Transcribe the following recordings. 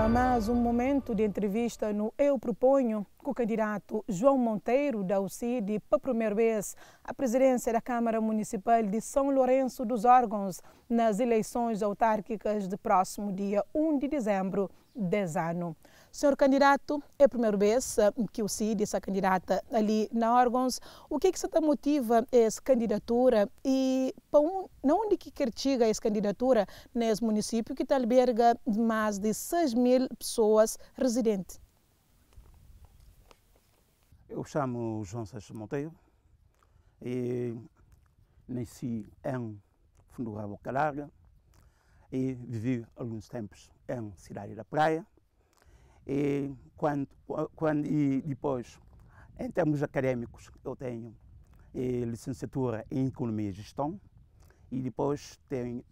a mais um momento de entrevista no Eu Proponho com o candidato João Monteiro, da UCID, para a primeira vez a presidência da Câmara Municipal de São Lourenço dos Órgãos nas eleições autárquicas de próximo dia 1 de dezembro deste ano. Senhor candidato, é a primeira vez que o CID essa candidata ali na órgãos. O que se motiva essa candidatura e para onde que quer chegar essa candidatura nesse município que alberga mais de 6.000 pessoas residentes? Eu chamo João Seixas Monteiro e nasci em Fundural Boca Larga e vivi alguns tempos em Cidade da Praia. E depois, em termos académicos, eu tenho licenciatura em Economia e Gestão e depois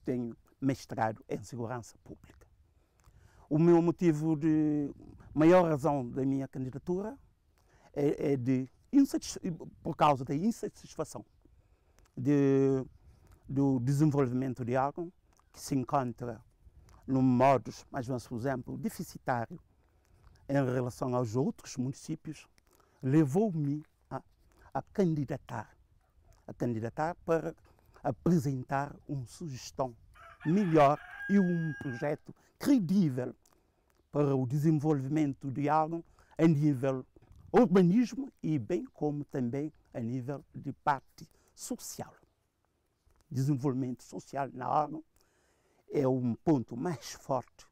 tenho mestrado em Segurança Pública. O meu motivo de maior razão da minha candidatura é por causa da insatisfação do desenvolvimento de órgão que se encontra num modus, mais ou menos, por exemplo, deficitário em relação aos outros municípios, levou-me a candidatar para apresentar uma sugestão melhor e um projeto credível para o desenvolvimento de órgão a nível urbanismo e bem como também a nível de parte social. Desenvolvimento social na órgão é um ponto mais forte.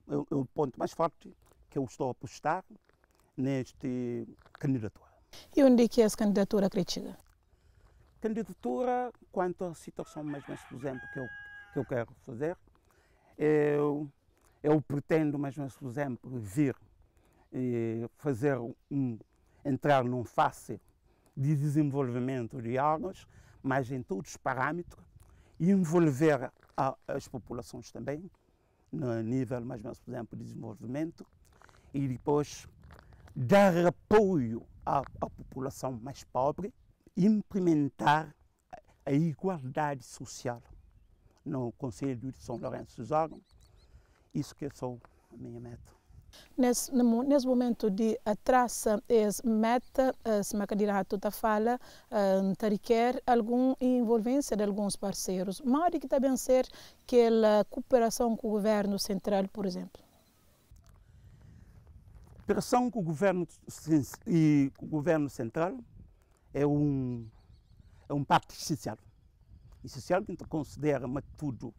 É o ponto mais forte que eu estou a apostar neste candidatura. E onde é que essa candidatura crítica? Candidatura, quanto à situação mais ou menos, por exemplo, que eu quero fazer, eu pretendo, mais ou menos, por exemplo, vir entrar num fase de desenvolvimento de órgãos, mas em todos os parâmetros, e envolver as populações também, no nível, mais ou menos, por exemplo, de desenvolvimento, e depois dar apoio à população mais pobre, implementar a igualdade social no Conselho de São Lourenço dos Órgãos. Isso que é só a minha meta. Nesse momento de traça essa meta, se o candidato fala, requer alguma envolvência de alguns parceiros, mas que também ser aquela cooperação com o governo central, por exemplo. Cooperação com o governo central é um pacto essencial. Essencial que considera tudo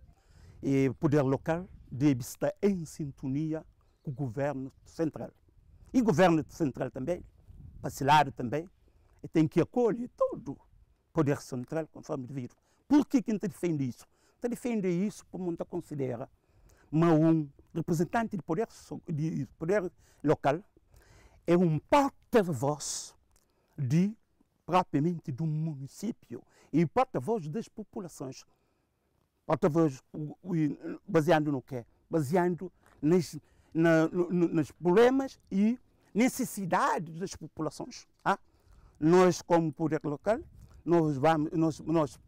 e poder local deve estar em sintonia com o governo central. E o governo central também, parcelário também, e tem que acolher todo o poder central conforme devido. Por que a gente defende isso? Está defende isso porque não considera um representante de poder local é um porta-voz propriamente do município e porta-voz das populações. Porta-voz baseado no quê? Baseado nos problemas e necessidades das populações. Nós, como poder local, nós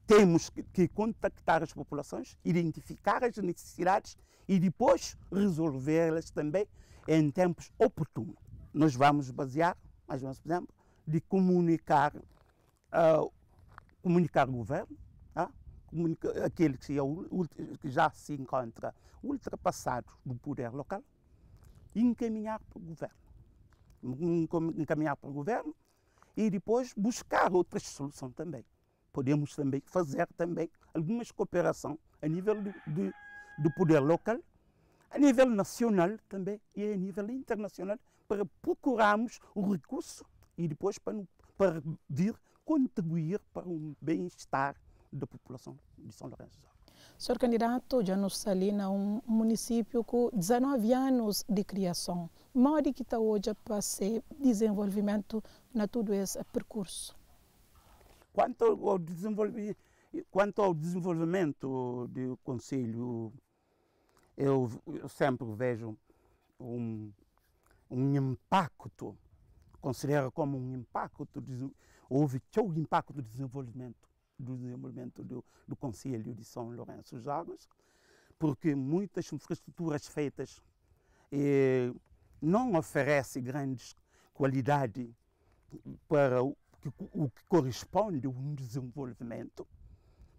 temos que contactar as populações, identificar as necessidades e depois resolvê-las também em tempos oportunos. Nós vamos basear, mais ou menos, por exemplo, de comunicar o governo, aquele que já se encontra ultrapassado do poder local, e encaminhar para o governo, e depois buscar outras soluções também. Podemos também fazer algumas cooperação a nível do poder local, a nível nacional também e a nível internacional, para procurarmos o recurso e depois para vir contribuir para o bem-estar da população de São Lourenço dos Órgãos. Senhor candidato, já nos salina um município com 19 anos de criação. Mas que está hoje para ser desenvolvimento na todo esse percurso? Quanto ao desenvolvimento do Conselho, eu sempre vejo um impacto, considero como um impacto, houve todo o impacto do desenvolvimento do Conselho de São Lourenço dos Órgãos, porque muitas infraestruturas feitas não oferecem grandes qualidade para o que corresponde a um desenvolvimento,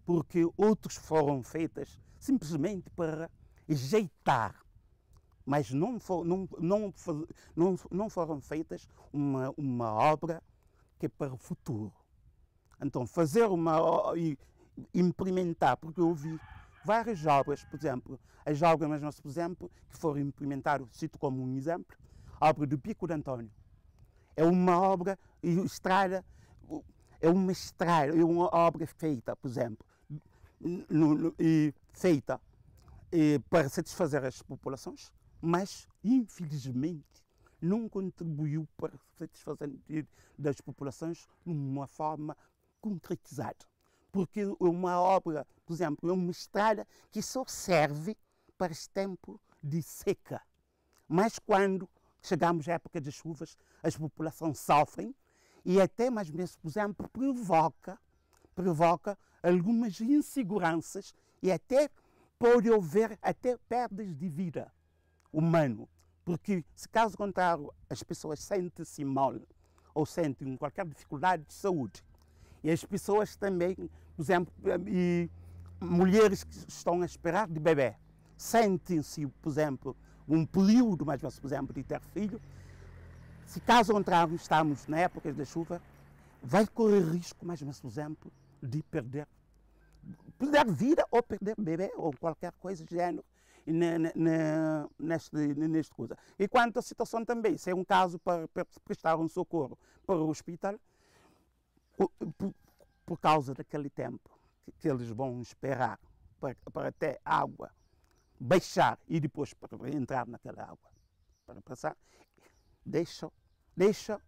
porque outros foram feitas simplesmente para ajeitar, mas não foram feitas uma obra que é para o futuro. Então, fazer e implementar, porque eu vi várias obras, por exemplo, as obras, mas por exemplo, que foram implementadas, cito como um exemplo, a obra do Pico de Antônio. É uma obra, é uma obra feita, por exemplo, feita para satisfazer as populações, mas, infelizmente, não contribuiu para satisfazer das populações de uma forma concretizada. Porque é uma obra, por exemplo, é uma estrada que só serve para este tempo de seca. Mas quando chegamos à época das chuvas, as populações sofrem e até mais mesmo, por exemplo, provoca algumas inseguranças e até pode haver até perdas de vida humana. Porque, se caso contrário, as pessoas sentem-se mal ou sentem qualquer dificuldade de saúde. E as pessoas também, por exemplo, e mulheres que estão a esperar de bebê, sentem-se, por exemplo, um período, mais ou menos, por exemplo, de ter filho. Se caso contrário, estamos na época da chuva, vai correr risco, mais ou menos, por exemplo, de perder vida ou perder bebê ou qualquer coisa do género nesta coisa. E quanto à situação também, se é um caso para prestar um socorro para o hospital, por causa daquele tempo que eles vão esperar para até a água baixar e depois para entrar naquela água para passar, deixa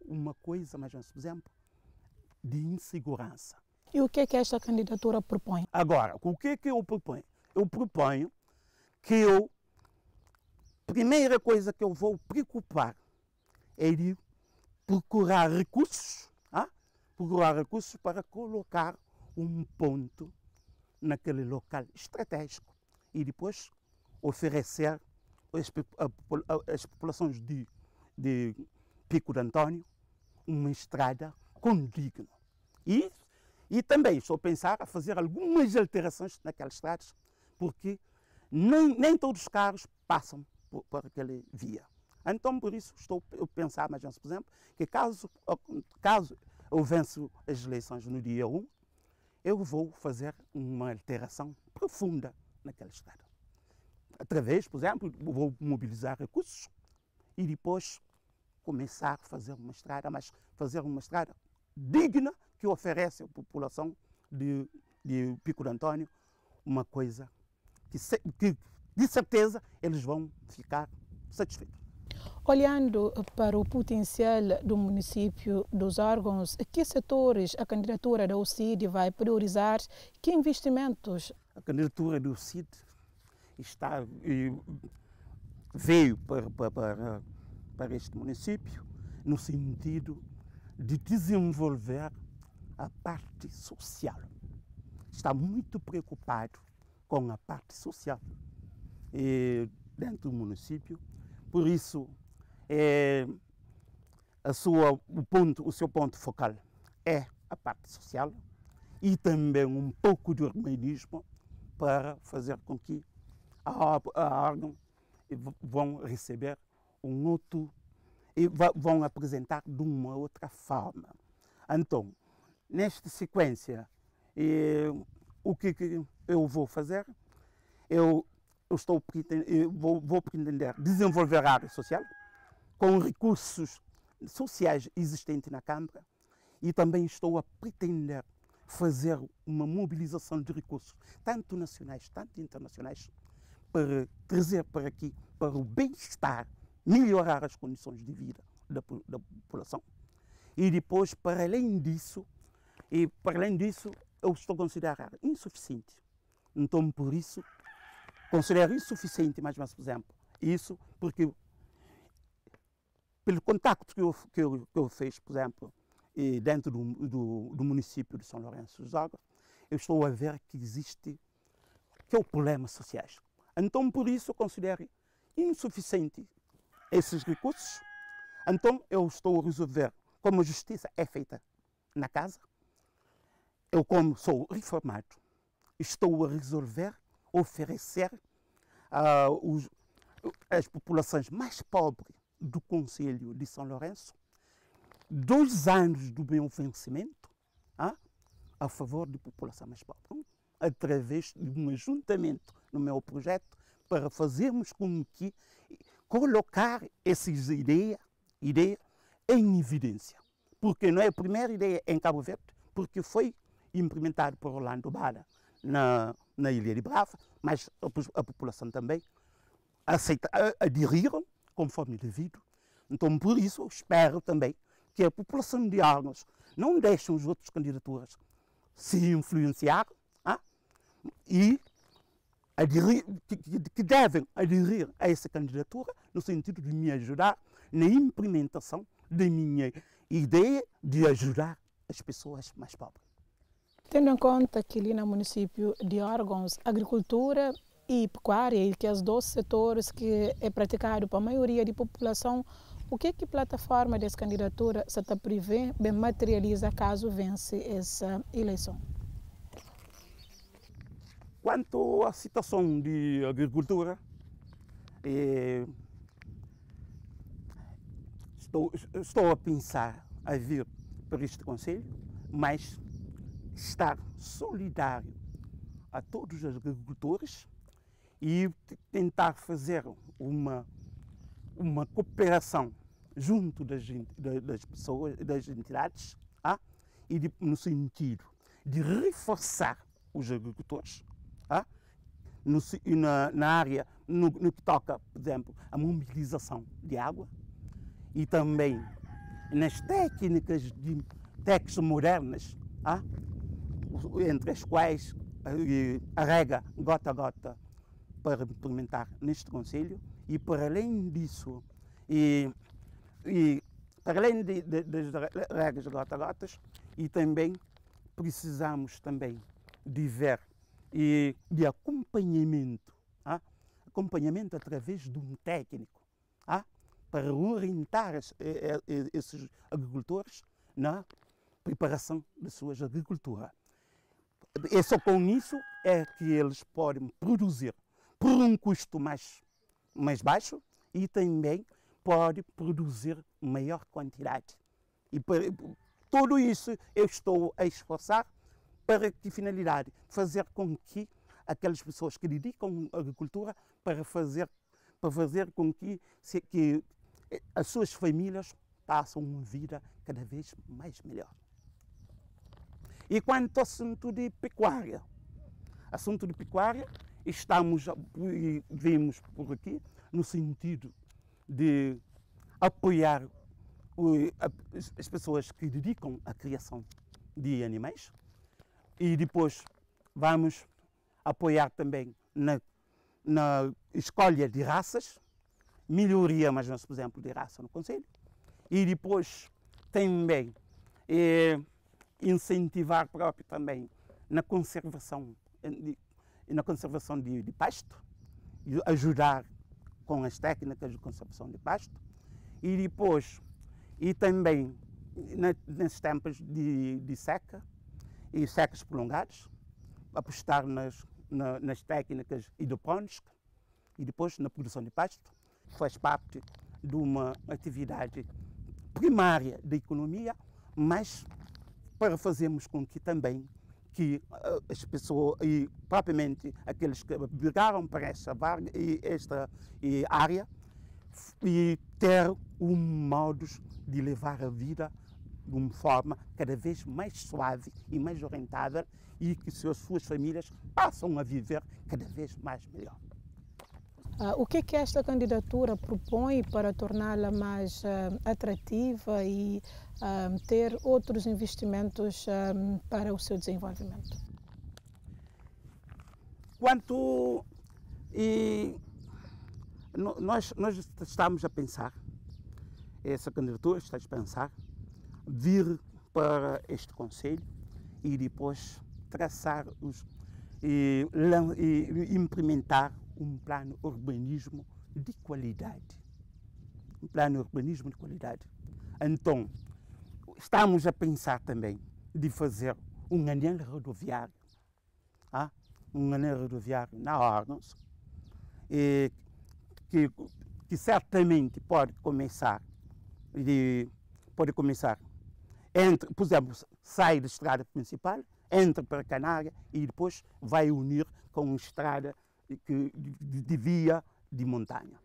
uma coisa, mais ou menos, por exemplo, de insegurança. E o que é que esta candidatura propõe? Agora, o que é que eu proponho? Eu proponho que primeira coisa que eu vou preocupar é de procurar recursos para colocar um ponto naquele local estratégico e depois oferecer às populações de Pico de Antônio uma estrada condigna. E também estou a pensar a fazer algumas alterações naquelas estradas, porque nem todos os carros passam por aquela via. Então, por isso, estou a pensar, mas, por exemplo, que caso eu venço as eleições no dia 1, eu vou fazer uma alteração profunda naquela estrada. Através, por exemplo, vou mobilizar recursos e depois começar a fazer uma estrada, mas fazer uma estrada digna que oferece à população de Pico de Antônio uma coisa que de certeza eles vão ficar satisfeitos. Olhando para o potencial do município dos órgãos, que setores a candidatura da UCID vai priorizar? Que investimentos? A candidatura do UCID veio para este município no sentido de desenvolver a parte social. Está muito preocupado com a parte social dentro do município, por isso o seu ponto focal é a parte social e também um pouco de urbanismo para fazer com que a órgão vão receber um outro e vão apresentar de uma outra forma. Então, nesta sequência, o que eu vou fazer? Eu vou pretender desenvolver a área social com recursos sociais existentes na Câmara e também estou a pretender fazer uma mobilização de recursos, tanto nacionais, tanto internacionais, para trazer para aqui, para o bem-estar, melhorar as condições de vida da população. E depois, para além disso, eu estou a considerar insuficiente. Então, por isso, considero insuficiente, mais por exemplo, isso porque, pelo contacto que eu fiz, por exemplo, dentro do município de São Lourenço dos Órgãos, eu estou a ver que existe problemas sociais. Então, por isso, eu considero insuficiente esses recursos. Então, eu estou a resolver, como a justiça é feita na casa, eu, como sou reformado, estou a resolver, oferecer às populações mais pobres do Conselho de São Lourenço 2 anos do meu vencimento a favor da população mais pobre, através de um ajuntamento no meu projeto para fazermos com que colocar essas ideias em evidência. Porque não é a primeira ideia em Cabo Verde, porque foi implementado por Orlando Bada na Ilha de Brava, mas a população também aderiram conforme devido. Então, por isso, eu espero também que a população de Argos não deixe as outras candidaturas se influenciar e que devem aderir a essa candidatura no sentido de me ajudar na implementação da minha ideia de ajudar as pessoas mais pobres. Tendo em conta que ali no município de Órgãos, agricultura e pecuária, e que os 2 setores que é praticado para a maioria da população, o que a plataforma dessa candidatura se está prevê bem materializa caso vence essa eleição? Quanto à situação de agricultura, estou a pensar a vir para este Conselho, mas estar solidário a todos os agricultores e tentar fazer uma cooperação junto das pessoas, das entidades, e no sentido de reforçar os agricultores, na área, no que toca, por exemplo, a mobilização de água e também nas técnicas modernas, entre as quais a rega gota a gota para implementar neste Conselho e para além disso, para além das regras gota a gotas, e também precisamos também de ver e de acompanhamento através de um técnico, para orientar esses agricultores na preparação das suas agriculturas. E só com isso é que eles podem produzir por um custo mais baixo e também podem produzir maior quantidade. E para tudo isso eu estou a esforçar para que finalidade? Fazer com que aquelas pessoas que dedicam à agricultura para fazer com que as suas famílias passem uma vida cada vez mais melhor. E quanto ao assunto de pecuária, vemos por aqui no sentido de apoiar as pessoas que dedicam à criação de animais e depois vamos apoiar também na escolha de raças, melhoria, mas por exemplo, de raça no Conselho, e depois também incentivar próprio também na conservação de pasto, e ajudar com as técnicas de conservação de pasto, e depois, e também nesses tempos de seca e secas prolongadas, apostar nas técnicas hidropónicas e depois na produção de pasto, faz parte de uma atividade primária da economia, mas para fazermos com que também as pessoas, e propriamente aqueles que brigaram para esta área, e ter um modo de levar a vida de uma forma cada vez mais suave e mais orientada e que as suas famílias passam a viver cada vez mais melhor. O que esta candidatura propõe para torná-la mais atrativa e ter outros investimentos para o seu desenvolvimento? Nós estamos a pensar, essa candidatura está a pensar, vir para este Conselho e depois traçar e implementar um plano urbanismo de qualidade. Um plano urbanismo de qualidade. Então, estamos a pensar também de fazer um anel rodoviário. Um anel rodoviário na Órgãos, que certamente pode começar, entre, por exemplo, sai da estrada principal, entra para a Canária e depois vai unir com uma estrada de via de montanha.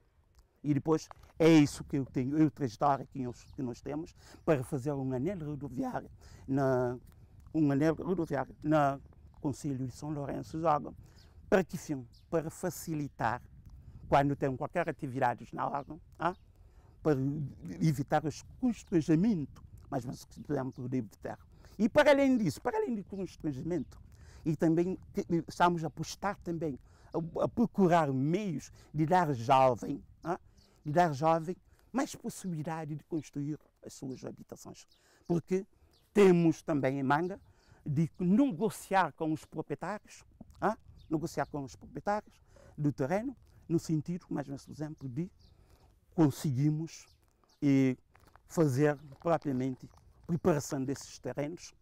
E depois é isso que eu tenho, é a trajetória que nós temos para fazer um anel rodoviário na Conselho de São Lourenço dos Órgãos. Para que fim? Para facilitar, quando tem qualquer atividade na órgão, para evitar os constrangimentos, mas podemos evitar. E para além disso, para além do constrangimento, e também estamos a apostar também a procurar meios de dar jovem mais possibilidade de construir as suas habitações. Porque temos também em manga de negociar com os proprietários, do terreno, no sentido, mais ou menos, por exemplo, de conseguirmos fazer propriamente preparação desses terrenos,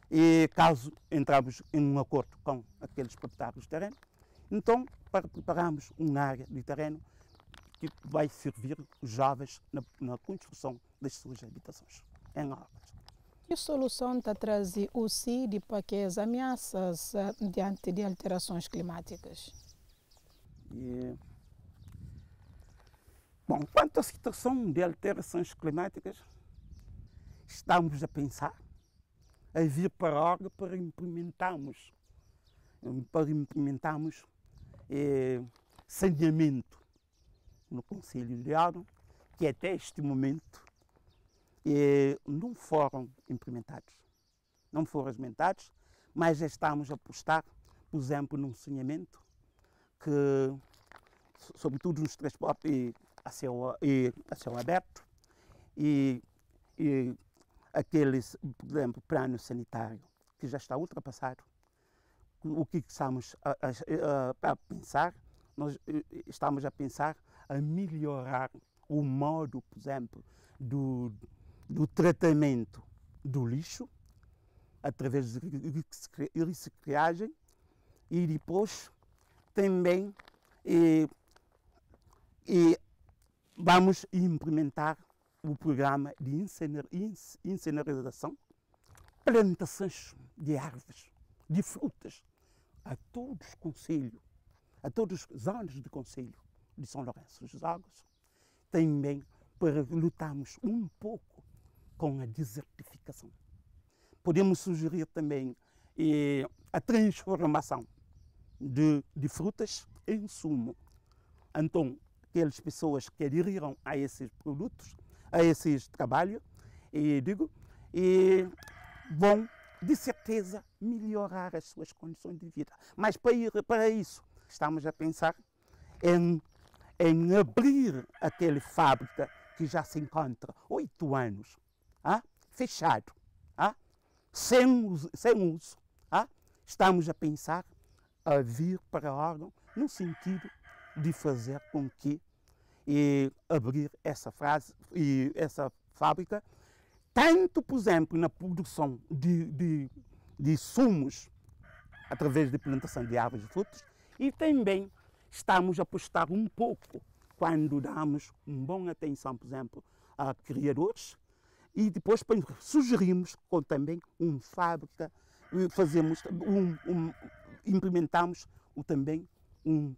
e caso entramos em um acordo com aqueles proprietários do terreno, então para prepararmos uma área de terreno que vai servir os jovens na construção das suas habitações em Órgãos. Que solução está trazendo o CID para que as ameaças diante de alterações climáticas? Bom, quanto à situação de alterações climáticas, estamos a pensar a vir para a Órgão para implementarmos saneamento no Conselho de Órgão, que até este momento não foram implementados. Não foram implementados, mas já estamos a apostar, por exemplo, num saneamento que, sobretudo nos transportes a céu aberto e aqueles, por exemplo, plano sanitário que já está ultrapassado. O que estamos a pensar? Nós estamos a pensar a melhorar o modo, por exemplo, do tratamento do lixo através de reciclagem e depois também vamos implementar o programa de incineração, plantações de árvores, de frutas a todos os concelhos, a todas as zonas do Conselho de São Lourenço dos Órgãos, também para lutarmos um pouco com a desertificação. Podemos sugerir também a transformação de frutas em sumo. Então, aquelas pessoas que aderiram a esses produtos, a esses trabalhos, vão, de certeza, melhorar as suas condições de vida. Mas para isso, estamos a pensar em abrir aquela fábrica que já se encontra 8 anos, fechado, sem uso. Estamos a pensar a vir para a Órgão no sentido de fazer com que abrir essa fábrica, tanto, por exemplo, na produção de sumos através da plantação de árvores e frutos, e também estamos a apostar um pouco quando damos uma boa atenção, por exemplo, a criadores, e depois sugerimos também uma fábrica, implementamos também um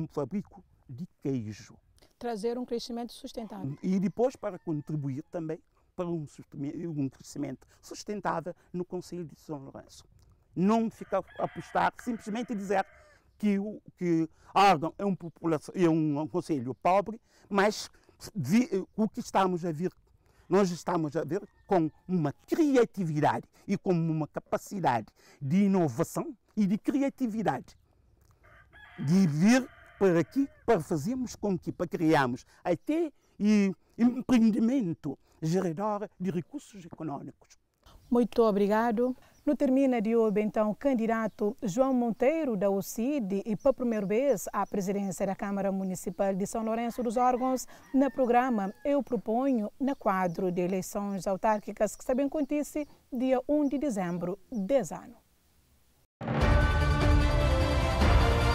fabrico de queijo. Trazer um crescimento sustentável. E depois para contribuir também para um crescimento sustentável no Conselho de São Lourenço. Não ficar a apostar, simplesmente dizer que Órgão é um concelho pobre, mas o que estamos a ver, nós estamos a ver com uma criatividade e com uma capacidade de inovação e de criatividade, de vir para aqui para fazermos com que, para criarmos até empreendimento gerador de recursos econômicos. Muito obrigado. No termina de hoje, então, candidato João Monteiro, da UCID, e pela primeira vez à presidência da Câmara Municipal de São Lourenço dos Órgãos, no programa Eu Proponho, no quadro de eleições autárquicas que também acontece dia 1 de dezembro desse ano.